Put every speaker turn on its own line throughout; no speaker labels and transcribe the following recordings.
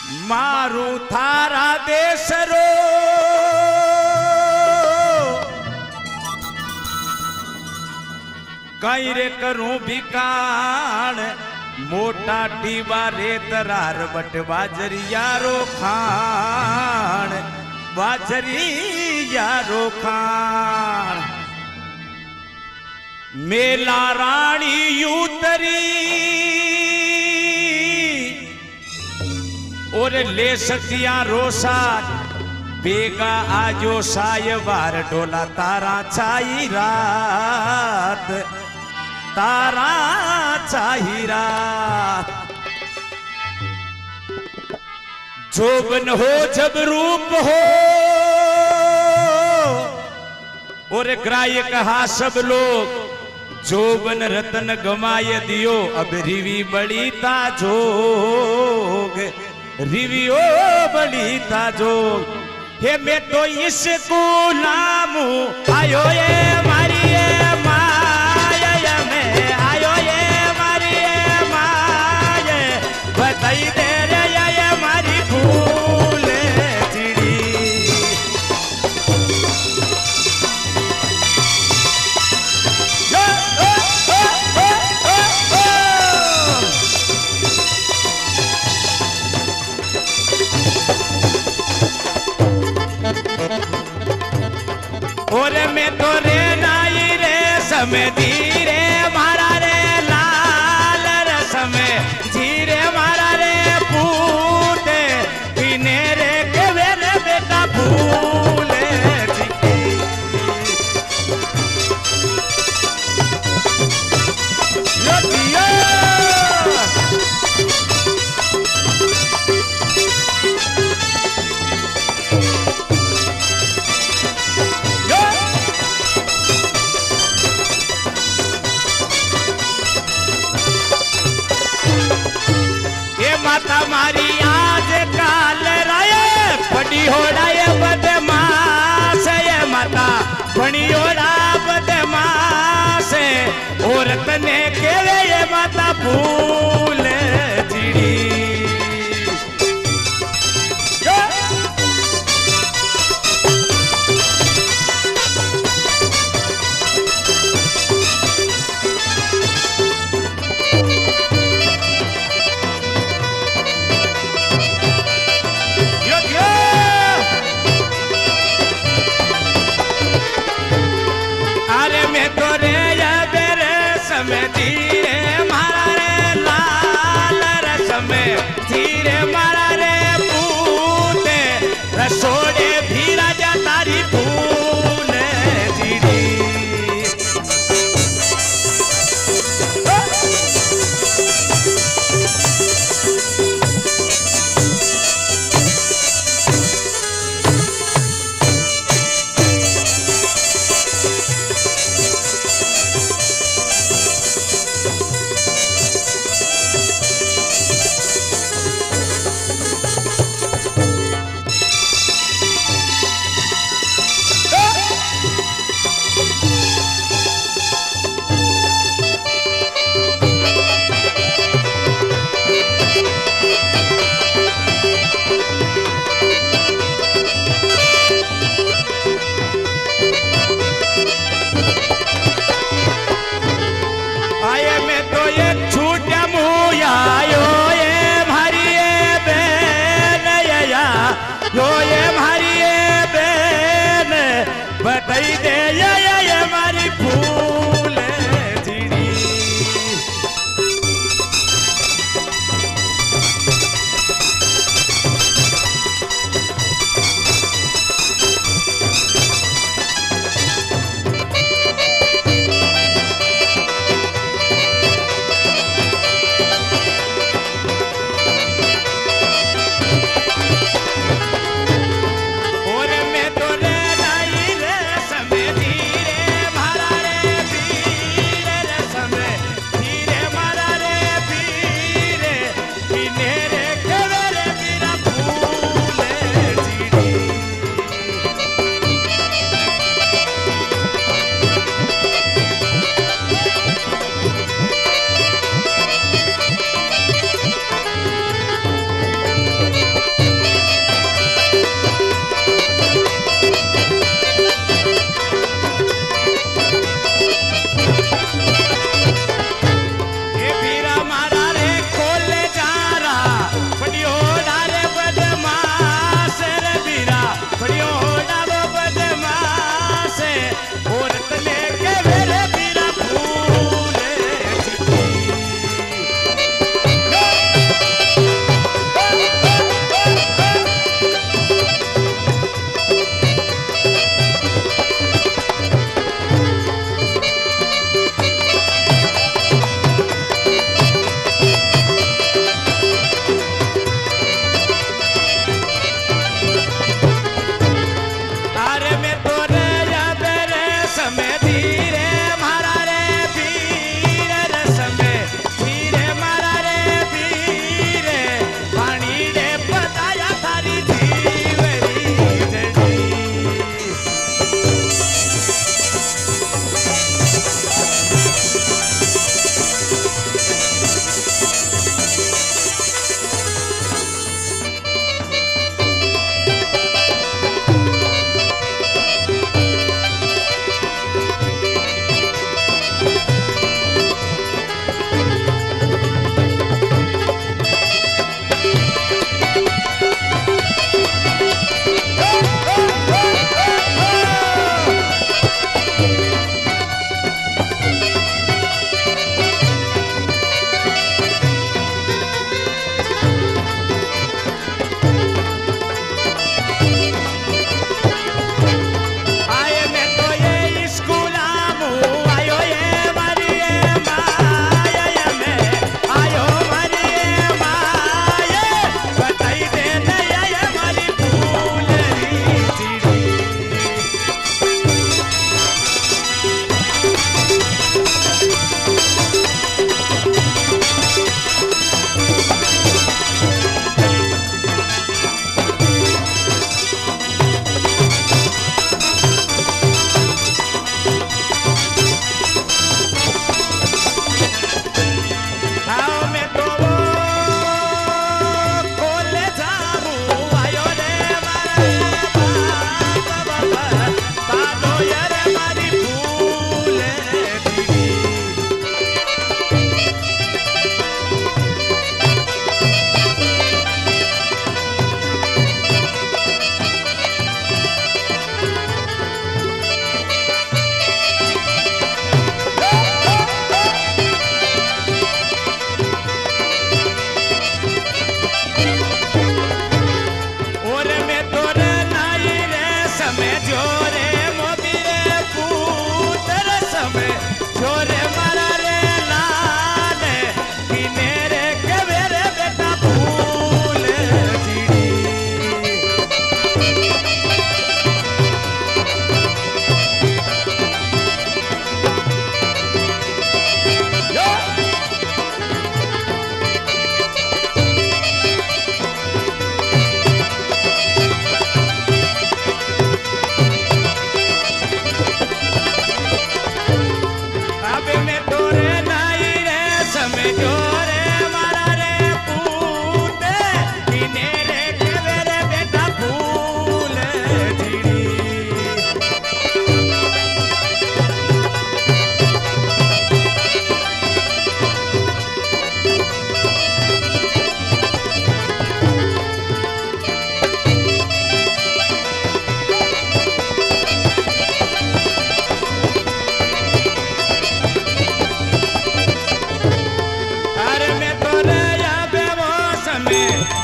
मारू थारा देश रो कई रे करूं भिकाण मोटा टीबा रे तरार बट बाजरिया रो खान बाजरिया रो खान मेला रानी यूतरी और ले सकिया रोसा बेगा आजो साय बार डोला तारा छाई रात तारा छाई रात जोबन हो जब रूप हो और ग्राह्य कहा सब लोग जोबन रतन गमाय दियो अब रिवी बड़ी ताजोग रिवियो बड़ी ताजोग हे मैं तो इसको नामू आयो ये मारी ये माया में आयो ये मारी ये माया बताई दे रे ये मारी फूल चिड़ी और मैं तो रे नाई रे समय धीरे मारा रे लाल रसमे धीरे मारा रे पूते पीने रे के वेरे बेटा फूले मारी आज काल राय बड़ी होड़ा बदमाश ये माता बड़ी होड़ा बदमाश औरत ने के ये माता फूल चिड़ी में तो रे या बेरे समय धीरे मारा रे ला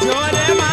જોરે